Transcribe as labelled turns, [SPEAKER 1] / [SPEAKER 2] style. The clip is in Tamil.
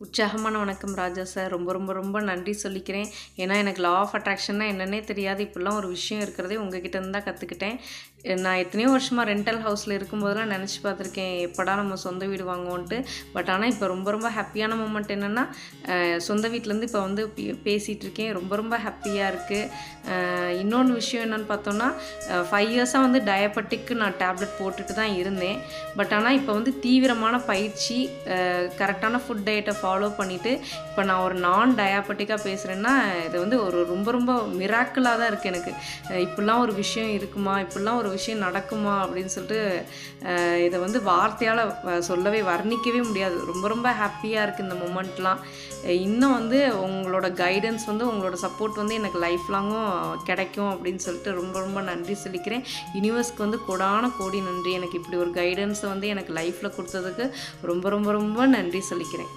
[SPEAKER 1] உற்சாகமான வணக்கம் ராஜா சார். ரொம்ப ரொம்ப ரொம்ப நன்றி சொல்லிக்கிறேன். ஏன்னா எனக்கு லா ஆஃப் அட்ராக்ஷன்னா என்னன்னே தெரியாது. இப்படிலாம் ஒரு விஷயம் இருக்கிறதே உங்ககிட்ட இருந்து தான் கற்றுக்கிட்டேன். நான் எத்தனையோ வருஷமாக ரெண்டல் ஹவுஸில் இருக்கும்போதெல்லாம் நினச்சி பார்த்துருக்கேன், எப்படா நம்ம சொந்த வீடு வாங்குவோன்ட்டு. பட் ஆனால் இப்போ ரொம்ப ரொம்ப ஹாப்பியான மூமெண்ட் என்னென்னா, சொந்த வீட்டிலேருந்து இப்போ வந்து பேசிகிட்டு இருக்கேன். ரொம்ப ரொம்ப ஹாப்பியாக இருக்குது. இன்னொன்று விஷயம் என்னென்னு பார்த்தோன்னா, 5 இயர்ஸாக வந்து டயபெட்டிக்கு நான் டேப்லெட் போட்டுட்டு தான் இருந்தேன். பட் ஆனால் இப்போ வந்து தீவிரமான பயிற்சி, கரெக்டான ஃபுட் டயட்டை ஃபாலோ பண்ணிவிட்டு இப்போ நான் ஒரு நான் டயாபெட்டிக்காக பேசுகிறேன்னா, இது வந்து ஒரு ரொம்ப ரொம்ப மிராக்கிளாக தான் இருக்குது எனக்கு. இப்படிலாம் ஒரு விஷயம் இருக்குமா, இப்படிலாம் ஒரு விஷயம் நடக்குமா அப்படின்னு சொல்லிட்டு இதை வந்து வார்த்தையால் சொல்லவே வர்ணிக்கவே முடியாது. ரொம்ப ரொம்ப ஹாப்பியாக இருக்குது இந்த மூமெண்ட்லாம். இன்னும் வந்து உங்களோட கைடன்ஸ் வந்து, உங்களோட சப்போர்ட் வந்து எனக்கு லைஃப் லாங்கும் கிடைக்கும் அப்படின்னு சொல்லிட்டு ரொம்ப ரொம்ப நன்றி சொல்லிக்கிறேன். யூனிவர்ஸ்க்கு வந்து கோடான கோடி நன்றி. எனக்கு இப்படி ஒரு கைடன்ஸை வந்து எனக்கு லைஃப்பில் கொடுத்ததுக்கு ரொம்ப ரொம்ப ரொம்ப நன்றி சொல்லிக்கிறேன்.